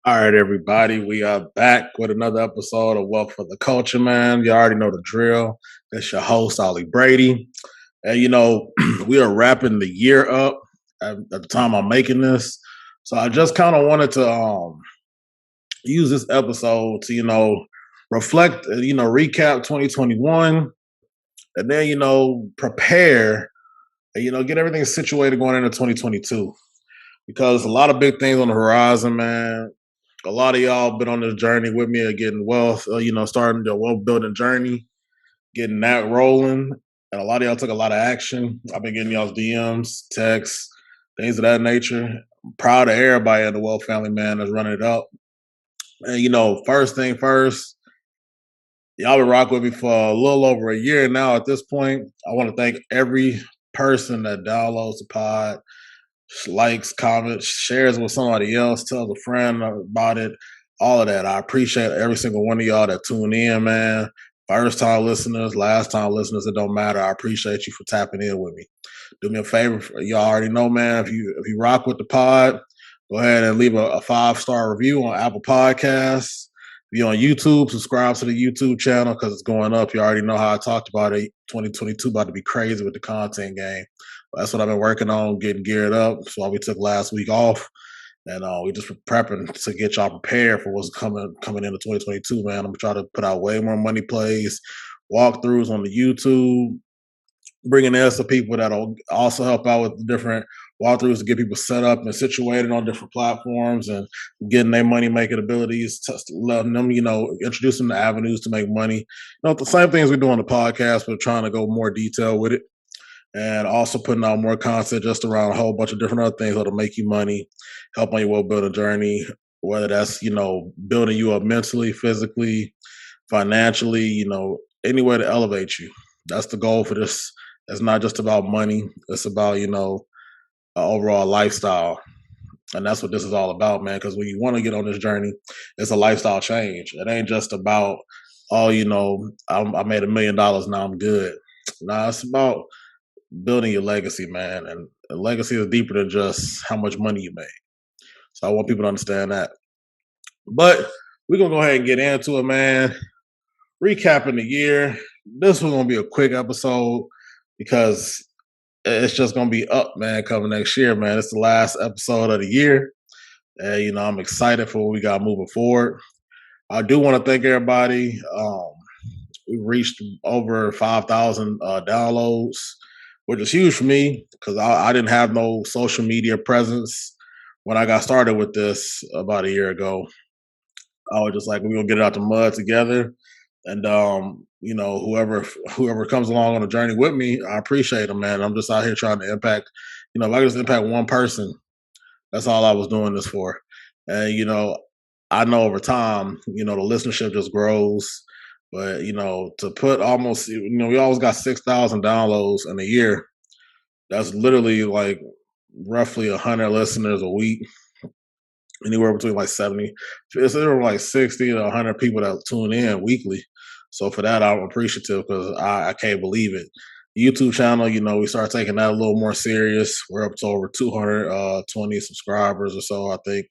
All right, everybody, we are back with another episode of Wealth for the Culture, man. You already know the drill. It's your host, Ollie Brady. And, we are wrapping the year up at the time I'm making this. So I just kind of wanted to use this episode to, reflect, recap 2021, and then, prepare, and, get everything situated going into 2022. Because a lot of big things on the horizon, man. A lot of y'all been on this journey with me of getting wealth, starting the wealth building journey, getting that rolling. And a lot of y'all took a lot of action. I've been getting y'all's DMs, texts, things of that nature. I'm proud of everybody in the wealth family, man, that's running it up. And, first thing first, y'all been rocking with me for a little over a year now at this point. I want to thank every person that downloads the pod, likes, comments, shares with somebody else, tells a friend about it, all of that. I appreciate every single one of y'all that tune in, man. First time listeners, last time listeners, it don't matter. I appreciate you for tapping in with me. Do me a favor, y'all already know, man. If you rock with the pod, go ahead and leave a 5-star review on Apple Podcasts. If you're on YouTube, subscribe to the YouTube channel because it's going up. You already know how I talked about it. 2022 about to be crazy with the content game. That's what I've been working on, getting geared up. So we took last week off, and we just prepping to get y'all prepared for what's coming into 2022. Man, I'm gonna try to put out way more money plays, walkthroughs on the YouTube, bringing in some people that'll also help out with different walkthroughs to get people set up and situated on different platforms and getting their money making abilities, letting them, introduce them to avenues to make money. The same things we do on the podcast, but trying to go more detail with it and also putting out more content just around a whole bunch of different other things that'll make you money, help on your well building journey, whether that's, building you up mentally, physically, financially, any way to elevate you. That's the goal for this. It's not just about money. It's about, overall lifestyle. And that's what this is all about, man. Because when you want to get on this journey, it's a lifestyle change. It ain't just about, oh, I made $1 million, now I'm good. Nah, it's about building your legacy, man. And legacy is deeper than just how much money you make. So I want people to understand that. But we're going to go ahead and get into it, man. Recapping the year. This was going to be a quick episode because it's just going to be up, man, coming next year, man. It's the last episode of the year. And, I'm excited for what we got moving forward. I do want to thank everybody. We reached over 5,000 downloads, which is huge for me because I didn't have no social media presence when I got started with this about a year ago. I was just like, we're gonna get it out the mud together, and whoever comes along on the journey with me, I appreciate them, man. I'm just out here trying to impact. If I can just impact one person, that's all I was doing this for. And I know over time, the listenership just grows. But to put almost, we always got 6,000 downloads in a year. That's literally like roughly 100 listeners a week. Anywhere between like 70, it's anywhere like 60 to 100 people that tune in weekly. So for that, I'm appreciative because I can't believe it. YouTube channel, we start taking that a little more serious. We're up to over 220 subscribers or so, I think.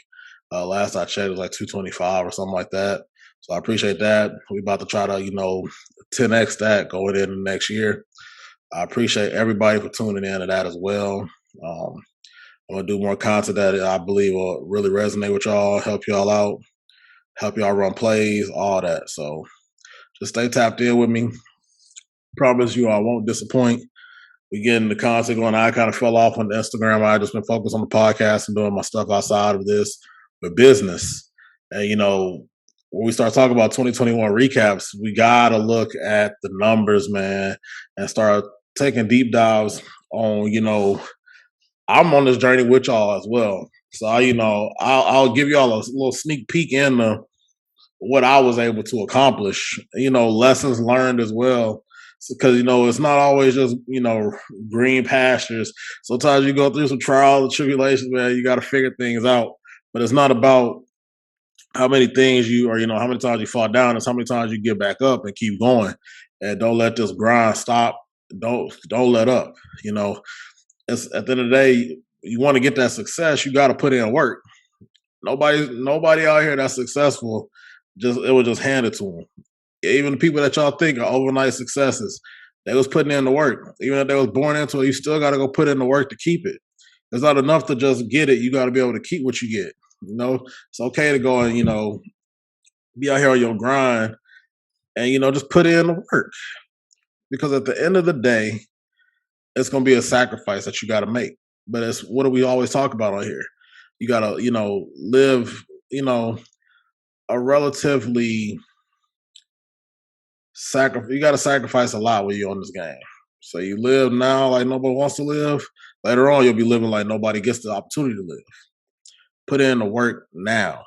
Last I checked, it was like 225 or something like that. So I appreciate that. We about to try to, 10x that going in the next year. I appreciate everybody for tuning in to that as well. I'm gonna do more content that I believe will really resonate with y'all, help y'all out, help y'all run plays, all that. So just stay tapped in with me. Promise you I won't disappoint. We getting the content going. I kind of fell off on Instagram. I just been focused on the podcast and doing my stuff outside of this with business. And when we start talking about 2021 recaps, we gotta look at the numbers, man, and start taking deep dives on, I'm on this journey with y'all as well. So I'll give y'all a little sneak peek into what I was able to accomplish. Lessons learned as well. Because it's not always just green pastures. Sometimes you go through some trials and tribulations, man. You got to figure things out. But it's not about how many things how many times you fall down. It's how many times you get back up and keep going. And don't let this grind stop. Don't let up. It's at the end of the day, you want to get that success, you got to put in work. Nobody out here that's successful. Just it was just handed to them. Even the people that y'all think are overnight successes, they was putting in the work. Even if they was born into it, you still got to go put in the work to keep it. It's not enough to just get it. You got to be able to keep what you get. It's okay to go and be out here on your grind and just put in the work because at the end of the day, it's gonna be a sacrifice that you got to make. But it's what do we always talk about on here? You got to live a relatively sacrifice. You got to sacrifice a lot when you're on this game. So you live now like nobody wants to live. Later on, you'll be living like nobody gets the opportunity to live. Put in the work now.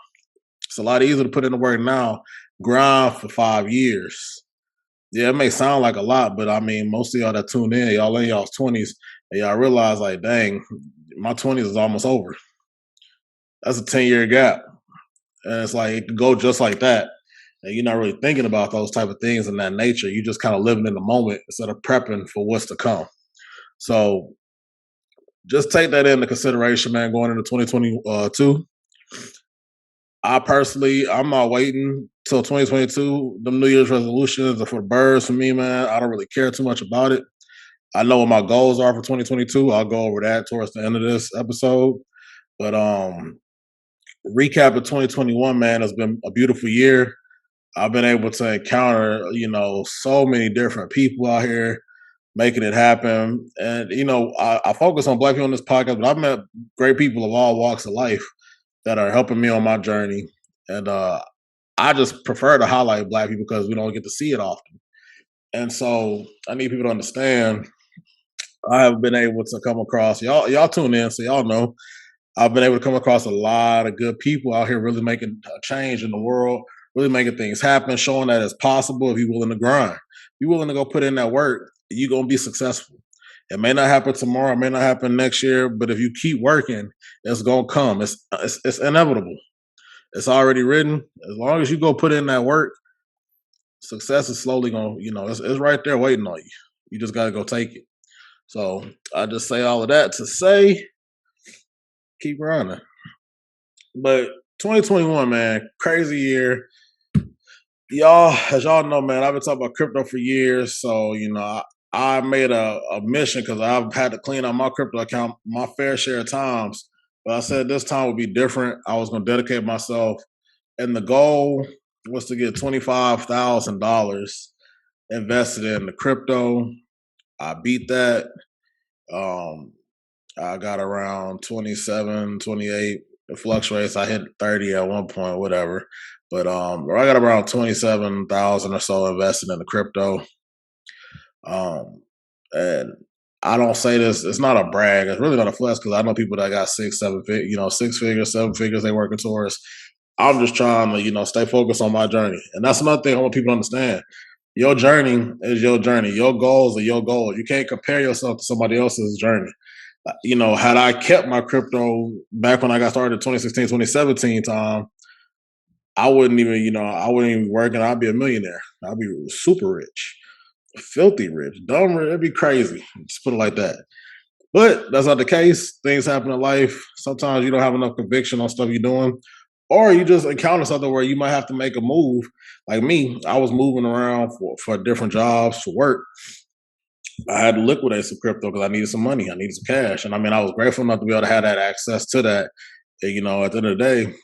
It's a lot easier to put in the work now. Grind for 5 years. Yeah, it may sound like a lot, but I mean, most of y'all that tune in, y'all in y'all's 20s, and y'all realize, like, dang, my 20s is almost over. That's a 10-year gap. And it's like, it could go just like that. And you're not really thinking about those type of things in that nature. You just kind of living in the moment instead of prepping for what's to come. So just take that into consideration, man, going into 2022. I personally, I'm not waiting till 2022. Them New Year's resolutions are for the birds for me, man. I don't really care too much about it. I know what my goals are for 2022. I'll go over that towards the end of this episode. But recap of 2021, man, has been a beautiful year. I've been able to encounter, so many different people out here making it happen. And, I focus on Black people on this podcast, but I've met great people of all walks of life that are helping me on my journey. And I just prefer to highlight Black people because we don't get to see it often. And so I need people to understand I have been able to come across y'all tune in, so y'all know I've been able to come across a lot of good people out here really making a change in the world, really making things happen, showing that it's possible if you're willing to grind. If you're willing to go put in that work, you're gonna be successful. It may not happen tomorrow, it may not happen next year, but if you keep working, it's gonna come. It's inevitable. It's already written. As long as you go put in that work, success is slowly gonna, it's right there waiting on you. You just gotta go take it. So I just say all of that to say, keep running. But 2021, man, crazy year. Y'all, as y'all know, man, I've been talking about crypto for years. So, I made a mission because I've had to clean out my crypto account my fair share of times. But I said this time would be different. I was going to dedicate myself. And the goal was to get $25,000 invested in the crypto. I beat that. I got around 27, 28. It fluctuates. I hit 30 at one point, whatever. But I got around 27,000 or so invested in the crypto. And I don't say this, it's not a brag. It's really not a flex because I know people that got 6 figures, 7 figures they working towards. I'm just trying to, stay focused on my journey. And that's another thing I want people to understand. Your journey is your journey. Your goals are your goals. You can't compare yourself to somebody else's journey. Had I kept my crypto back when I got started 2016, 2017 time, I wouldn't even be working. I'd be a millionaire. I'd be super rich, filthy rich, dumb rich. It'd be crazy. Just put it like that. But that's not the case. Things happen in life. Sometimes you don't have enough conviction on stuff you're doing, or you just encounter something where you might have to make a move. Like me, I was moving around for different jobs for work. I had to liquidate some crypto because I needed some money. I needed some cash. And I mean, I was grateful enough to be able to have that access to that. And, at the end of the day,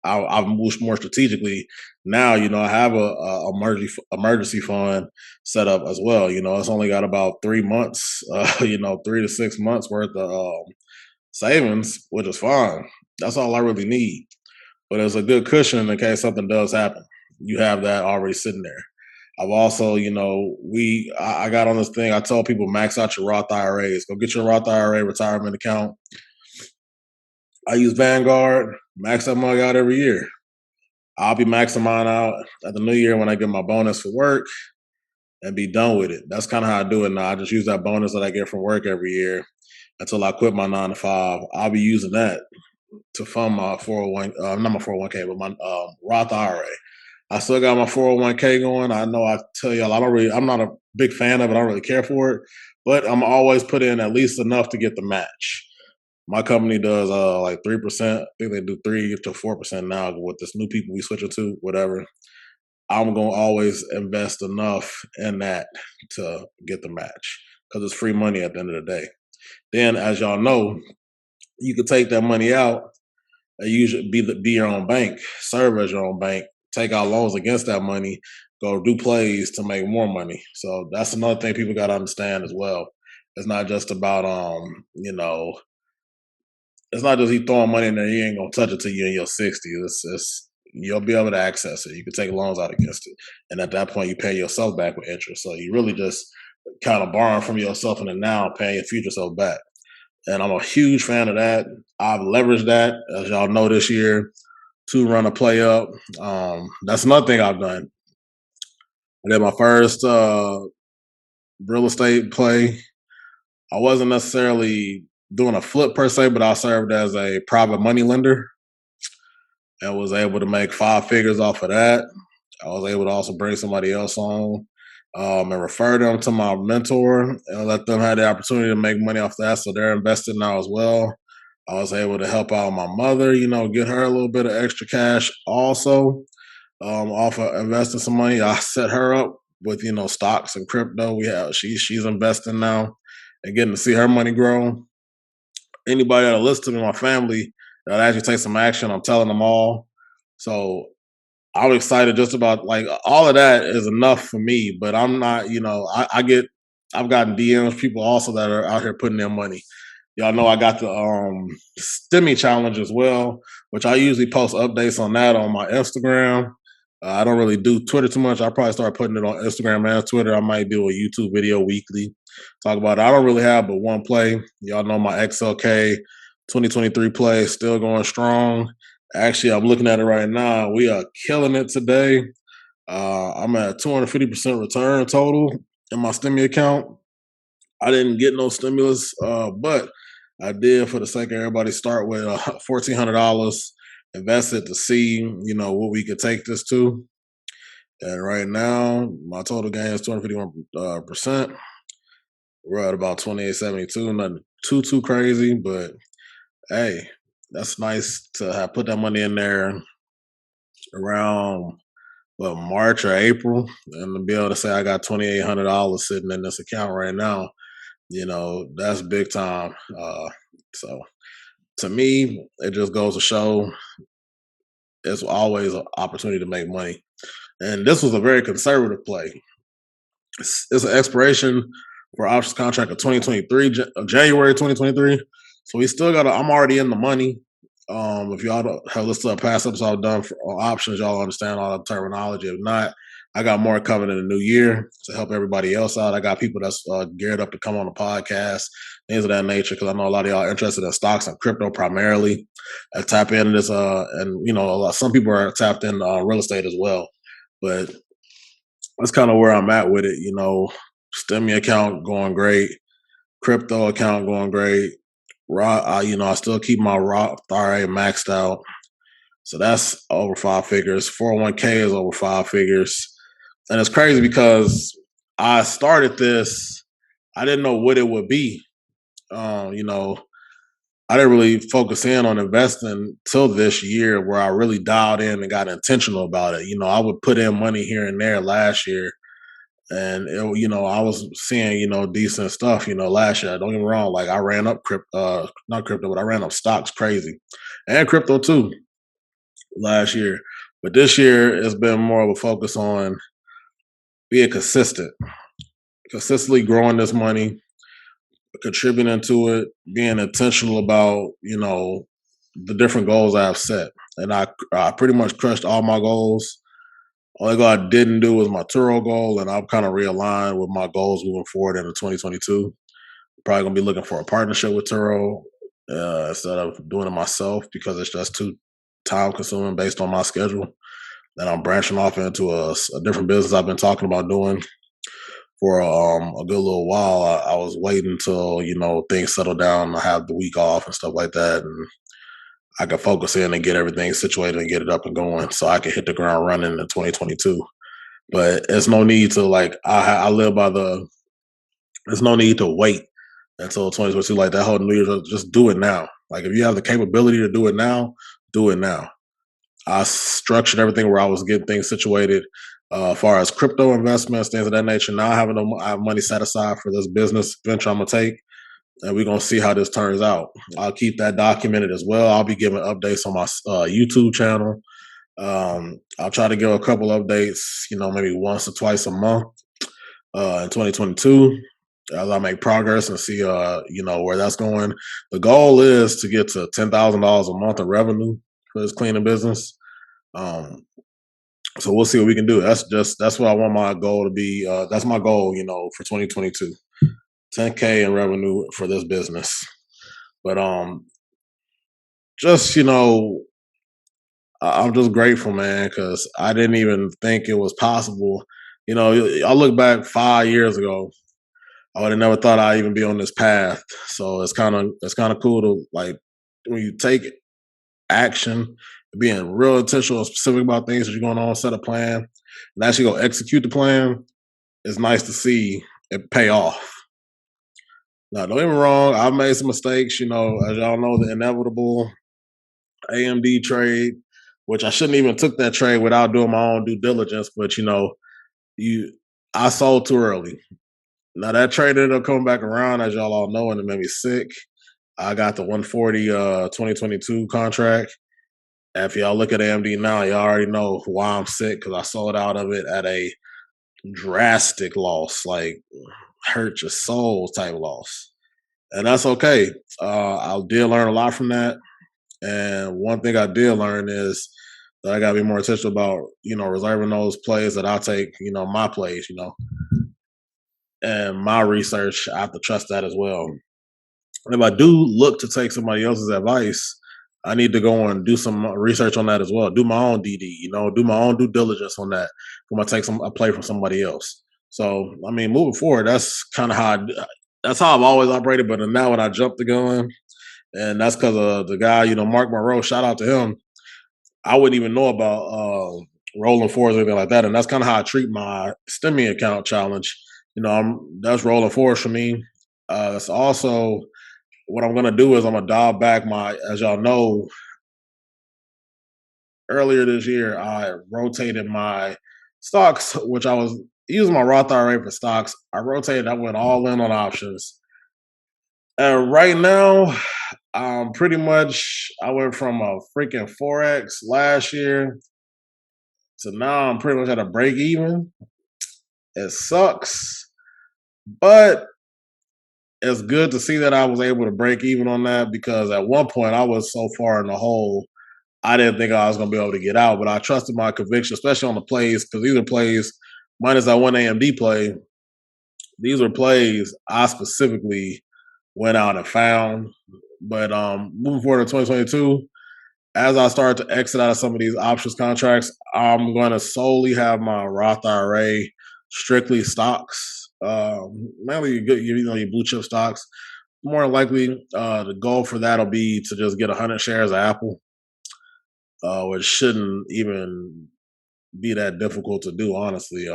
I've moved more strategically. Now, I have a emergency fund set up as well. It's only got about 3 months, 3 to 6 months worth of savings, which is fine. That's all I really need. But it's a good cushion in case something does happen. You have that already sitting there. I've also, I got on this thing. I told people max out your Roth IRAs. Go get your Roth IRA retirement account. I use Vanguard, max that money out every year. I'll be maxing mine out at the new year when I get my bonus for work and be done with it. That's kind of how I do it now. I just use that bonus that I get from work every year until I quit my 9 to 5. I'll be using that to fund my 401, not my 401k, but my Roth IRA. I still got my 401k going. I know I tell y'all I'm not a big fan of it. I don't really care for it, but I'm always put in at least enough to get the match. My company does like 3%. I think they do 3 to 4% now with this new people we switching to, whatever. I'm gonna always invest enough in that to get the match because it's free money at the end of the day. Then, as y'all know, you can take that money out and usually be your own bank, serve as your own bank, take out loans against that money, go do plays to make more money. So that's another thing people got to understand as well. It's not just about it's not just he throwing money in there. You ain't gonna touch it till you're in your 60s. It's you'll be able to access it. You can take loans out against it, and at that point, you pay yourself back with interest. So you really just kind of borrowing from yourself in the now, paying your future self back. And I'm a huge fan of that. I've leveraged that, as y'all know, this year to run a play up. That's another thing I've done. I did my first real estate play. I wasn't necessarily doing a flip per se, but I served as a private money lender and was able to make 5 figures off of that. I was able to also bring somebody else on and refer them to my mentor and let them have the opportunity to make money off that. So they're invested now as well. I was able to help out my mother, get her a little bit of extra cash also off of investing some money. I set her up with stocks and crypto. She's investing now and getting to see her money grow. Anybody that'll listen to me, my family, that actually take some action, I'm telling them all. So I'm excited just about like all of that is enough for me, but I'm not, I've gotten DMs people also that are out here putting their money. Y'all know I got the Stimmy challenge as well, which I usually post updates on that on my Instagram. I don't really do Twitter too much. I probably start putting it on Instagram and Twitter. I might do a YouTube video weekly. Talk about it. I don't really have but one play. Y'all know my XLK 2023 play is still going strong. Actually, I'm looking at it right now. We are killing it today. I'm at 250% return total in my Stimmy account. I didn't get no stimulus, but I did, for the sake of everybody, start with $1,400 invested to see, what we could take this to. And right now, my total gain is 251%. We're at about 2872. Nothing too crazy, but hey, that's nice to have put that money in there around March or April, and to be able to say I got $2,800 sitting in this account right now. That's big time. So to me, it just goes to show it's always an opportunity to make money. And this was a very conservative play. It's an expiration for options contract of 2023, January 2023. So we still got. I'm already in the money. If y'all don't have listened to past episodes I've done for options, y'all understand all the terminology. If not, I got more coming in the new year to help everybody else out. I got people that's geared up to come on the podcast, things of that nature, because I know a lot of y'all are interested in stocks and crypto primarily. I tap into this, and some people are tapped in real estate as well. But that's kind of where I'm at with it. Stimmy account going great, crypto account going great. I still keep my Roth IRA maxed out. So that's over 5 figures. 401k is over 5 figures. And it's crazy because I started this, I didn't know what it would be. I didn't really focus in on investing till this year where I really dialed in and got intentional about it. I would put in money here and there last year. And I was seeing decent stuff last year. Don't get me wrong, like I ran up not crypto, but I ran up stocks crazy, and crypto too last year. But this year it's been more of a focus on being consistently growing this money, contributing to it, being intentional about the different goals I've set, and I pretty much crushed all my goals. Only goal I didn't do was my Turo goal, and I'm kind of realigned with my goals moving forward into 2022. Probably gonna be looking for a partnership with Turo instead of doing it myself because it's just too time consuming based on my schedule. Then I'm branching off into a different business I've been talking about doing for a good little while. I was waiting until things settle down. I have the week off and stuff like that, and I can focus in and get everything situated and get it up and going so I can hit the ground running in 2022. But there's no need to I live by there's no need to wait until 2022. Like that whole New Year's, just do it now. Like if you have the capability to do it now, do it now. I structured everything where I was getting things situated, as far as crypto investments, things of that nature. Now I have money set aside for this business venture I'm gonna take, and we're gonna see how this turns out. I'll keep that documented as well. I'll be giving updates on my YouTube channel. I'll try to give a couple updates, maybe once or twice a month in 2022 as I make progress and see, where that's going. The goal is to get to $10,000 a month of revenue for this cleaning business. Um, so we'll see what we can do. That's what I want my goal to be. That's my goal, for 2022. 10K in revenue for this business. But just I'm just grateful, man, because I didn't even think it was possible. I look back 5 years ago. I would have never thought I'd even be on this path. So it's kind of cool to like when you take action, being real intentional and specific about things that you're going on, set a plan, and actually go execute the plan. It's nice to see it pay off. Now, don't get me wrong, I've made some mistakes. As y'all know, the inevitable AMD trade, which I shouldn't even took that trade without doing my own due diligence. But you, I sold too early. Now that trade ended up coming back around, as y'all all know, and it made me sick. I got the 140 2022 contract. If y'all look at AMD now, y'all already know why I'm sick because I sold out of it at a drastic loss, like hurt your soul type loss. And that's okay. I did learn a lot from that. And one thing I did learn is that I gotta be more intentional about, reserving those plays that I'll take, my plays, and my research. I have to trust that as well. And if I do look to take somebody else's advice, I need to go and do some research on that as well. Do my own DD, do my own due diligence on that. I'm gonna take a play from somebody else. So I mean, moving forward, that's kind of that's how I've always operated. But now when I jumped the gun, and that's because of the guy, Mark Monroe. Shout out to him. I wouldn't even know about rolling fours or anything like that, and that's kind of how I treat my STEMI account challenge. That's rolling fours for me. That's also what I'm gonna do is I'm gonna dial back as y'all know, earlier this year I rotated my stocks, which I was using my Roth IRA for stocks. I rotated, I went all in on options. And right now, pretty much I went from a freaking Forex last year to now I'm pretty much at a break even. It sucks, but it's good to see that I was able to break even on that because at one point I was so far in the hole, I didn't think I was going to be able to get out. But I trusted my conviction, especially on the plays, because these are plays, minus that one AMD play, these were plays I specifically went out and found. But moving forward to 2022, as I start to exit out of some of these options contracts, I'm going to solely have my Roth IRA strictly stocks, mainly good, your blue chip stocks. More likely, the goal for that will be to just get 100 shares of Apple, which shouldn't even be that difficult to do, honestly.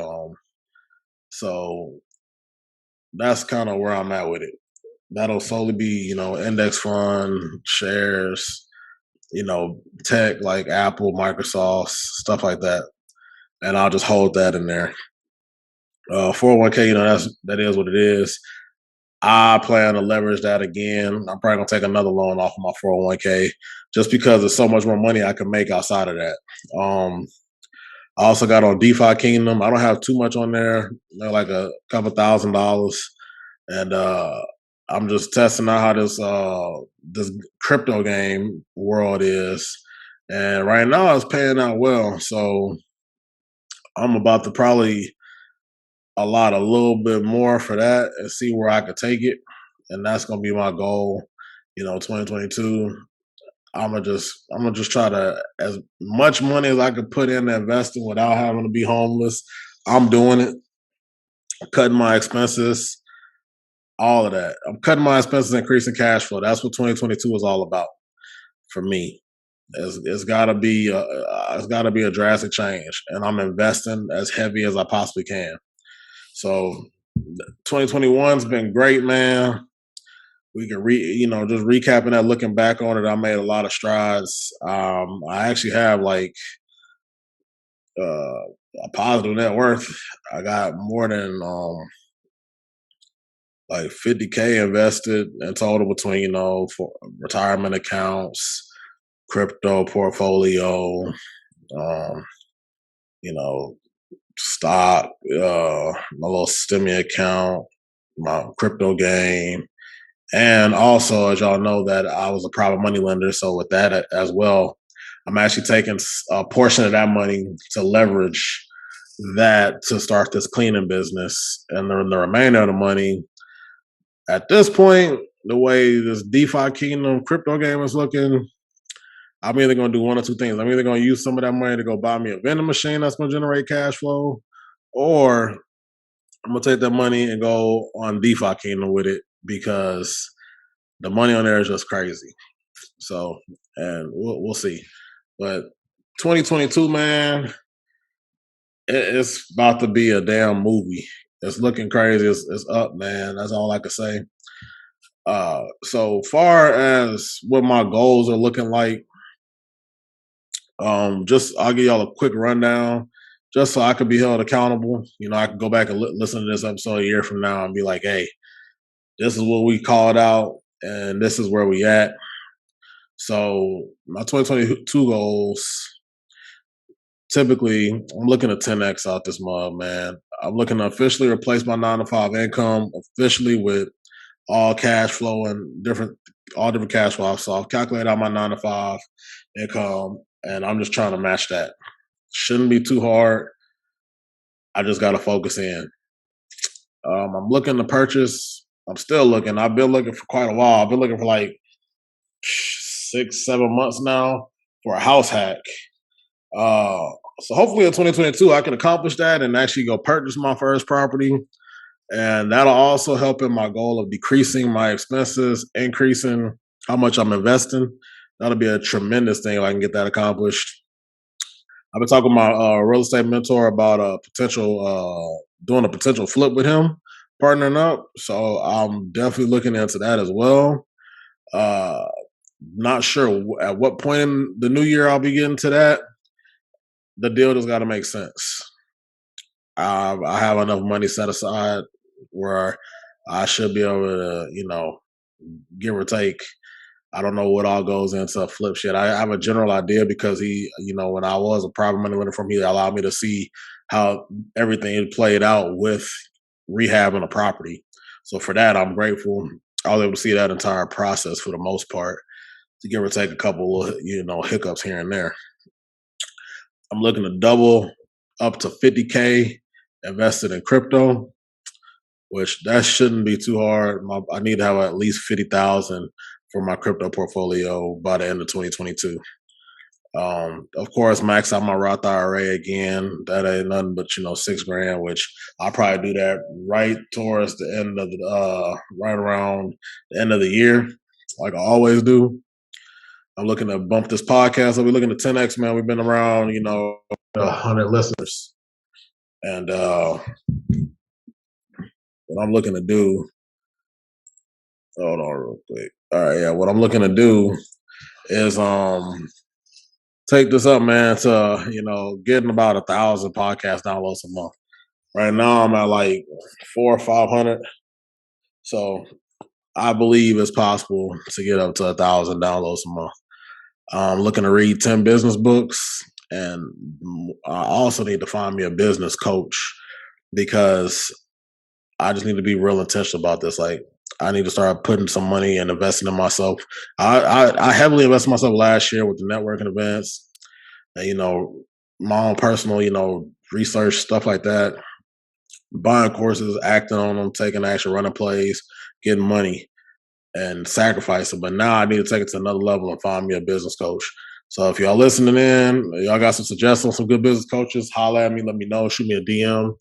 So that's kind of where I'm at with it. That'll solely be, index fund shares, tech like Apple, Microsoft, stuff like that, and I'll just hold that in there. 401k, that is what it is. I plan to leverage that again. I'm probably gonna take another loan off of my 401k just because there's so much more money I can make outside of that. I also got on DeFi Kingdom. I don't have too much on there, like a couple $1,000, and I'm just testing out how this crypto game world is. And right now, it's paying out well. So I'm about to probably allot a little bit more for that and see where I could take it. And that's gonna be my goal. 2022. I'm gonna just try to as much money as I could put in investing without having to be homeless. I'm doing it. Cutting my expenses, all of that. I'm cutting my expenses, increasing cash flow. That's what 2022 is all about for me. It's got to be a drastic change, and I'm investing as heavy as I possibly can. So 2021's been great, man. we can just recapping that, looking back on it, I made a lot of strides. I actually have a positive net worth. I got more than like 50K invested in total between, for retirement accounts, crypto portfolio, um, you know, stock, my little stimmy account, my crypto game. And also, as y'all know, that I was a private money lender. So with that as well, I'm actually taking a portion of that money to leverage that to start this cleaning business. And then the remainder of the money, at this point, the way this DeFi Kingdom crypto game is looking, I'm either going to do one or two things. I'm either going to use some of that money to go buy me a vending machine that's going to generate cash flow, or I'm going to take that money and go on DeFi Kingdom with it because the money on there is just crazy. So, and we'll see. But 2022, man, it's about to be a damn movie. It's looking crazy. It's up, man. That's all I can say. So far as what my goals are looking like, just I'll give y'all a quick rundown, just so I could be held accountable. I can go back and listen to this episode a year from now and be like, hey, this is what we called out, and this is where we at. So my 2022 goals, typically, I'm looking to 10x out this month, man. I'm looking to officially replace my 9 to 5 income officially with all cash flow and all different cash flows. So I've calculated out my 9 to 5 income, and I'm just trying to match that. Shouldn't be too hard. I just got to focus in. I'm looking to purchase. I'm still looking. I've been looking for quite a while. I've been looking for like 6, 7 months now for a house hack. So hopefully in 2022 I can accomplish that and actually go purchase my first property. And that'll also help in my goal of decreasing my expenses, increasing how much I'm investing. That'll be a tremendous thing if I can get that accomplished. I've been talking to my real estate mentor about doing a potential flip with him, partnering up. So I'm definitely looking into that as well. Uh, Not sure at what point in the new year I'll be getting to that. The deal just got to make sense. I have enough money set aside where I should be able to, give or take. I don't know what all goes into a flip shit. I have a general idea because he, when I was a private money lender from, he allowed me to see how everything played out with rehabbing a property. So for that, I'm grateful. I was able to see that entire process for the most part, to give or take a couple of, hiccups here and there. I'm looking to double up to 50K invested in crypto, which that shouldn't be too hard. I need to have at least 50,000 for my crypto portfolio by the end of 2022. Of course, max out my Roth IRA again. That ain't nothing but $6 grand, which I'll probably do that right towards the end of right around the end of the year, like I always do. I'm looking to bump this podcast. I'll be looking to 10x, man. We've been around, 100 listeners, and what I'm looking to do. Hold on, real quick. All right, yeah. What I'm looking to do is take this up, man, to getting about 1,000 podcast downloads a month. Right now, I'm at like 400 or 500. So I believe it's possible to get up to 1,000 downloads a month. I'm looking to read 10 business books, and I also need to find me a business coach because I just need to be real intentional about this. Like, I need to start putting some money and investing in myself. I heavily invested in myself last year with the networking events and, my own personal, research, stuff like that, buying courses, acting on them, taking action, running plays, getting money and sacrificing. But now I need to take it to another level and find me a business coach. So if y'all listening in, y'all got some suggestions, some good business coaches, holler at me, let me know, shoot me a DM.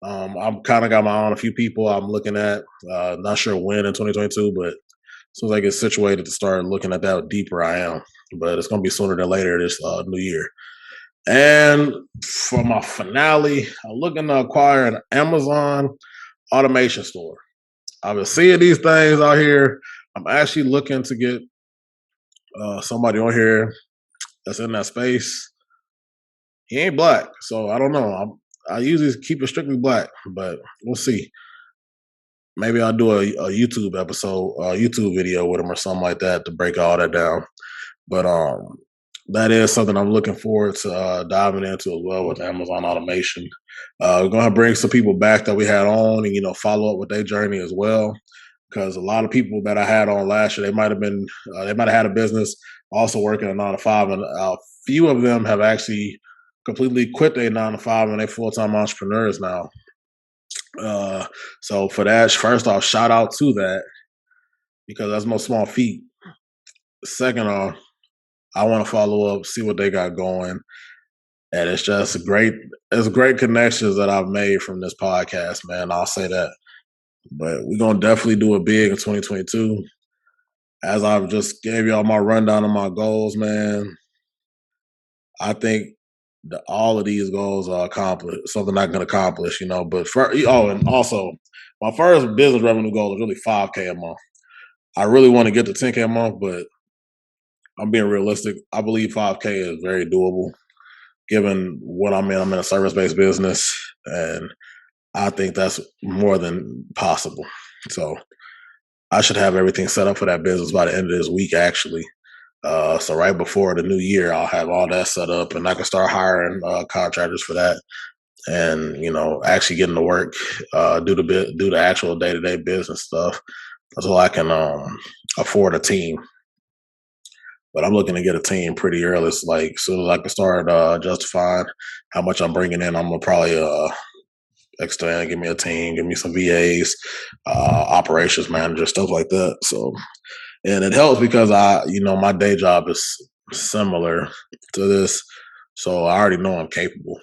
I'm kind of got my own a few people I'm looking at. Not sure when in 2022, but as soon as I get situated to start looking at that deeper, I am. But it's going to be sooner than later this new year. And for my finale, I'm looking to acquire an Amazon automation store. I've been seeing these things out here. I'm actually looking to get somebody on here that's in that space. He ain't black, so I don't know. I usually keep it strictly black, but we'll see. Maybe I'll do a YouTube episode, a YouTube video with him or something like that to break all that down. But that is something I'm looking forward to diving into as well with Amazon automation. We're gonna bring some people back that we had on, and follow up with their journey as well. Because a lot of people that I had on last year, they might have had a business, also working a 9 to 5, and a few of them have actually completely quit their 9 to 5 and they full time entrepreneurs now. Uh, so for that, first off, shout out to that because that's no small feat. Second off, I want to follow up, see what they got going, and it's great connections that I've made from this podcast, man. I'll say that. But we're gonna definitely do it big in 2022. As I've just gave y'all my rundown of my goals, man, I think that all of these goals are accomplished, something I can accomplish, But and also, my first business revenue goal is really 5K a month. I really want to get to 10K a month, but I'm being realistic. I believe 5K is very doable, given what I'm in. I'm in a service based business, and I think that's more than possible. So I should have everything set up for that business by the end of this week, actually. So right before the new year, I'll have all that set up, and I can start hiring contractors for that, and actually getting to work, do the actual day to day business stuff, so I can afford a team. But I'm looking to get a team pretty early. It's like as soon as I can start justifying how much I'm bringing in, I'm gonna probably extend, give me a team, give me some VAs, operations manager, stuff like that. So, and it helps because my day job is similar to this, so I already know I'm capable.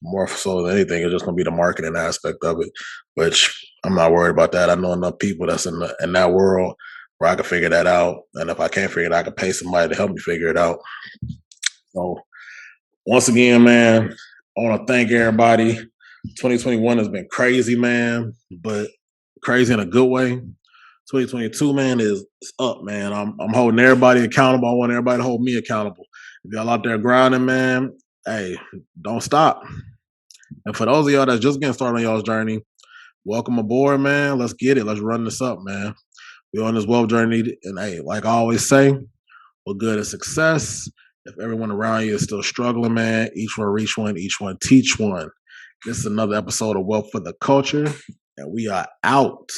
More so than anything, it's just gonna be the marketing aspect of it, which I'm not worried about that. I know enough people that's in that world where I can figure that out, and if I can't figure it out, I can pay somebody to help me figure it out. So, once again, man, I want to thank everybody. 2021 has been crazy, man, but crazy in a good way. 2022, man, is up, man. I'm holding everybody accountable. I want everybody to hold me accountable. If y'all out there grinding, man, hey, don't stop. And for those of y'all that's just getting started on y'all's journey, welcome aboard, man. Let's get it. Let's run this up, man. We're on this wealth journey, and hey, like I always say, what good is success? If everyone around you is still struggling, man, each one reach one, each one teach one. This is another episode of Wealth for the Culture, and we are out.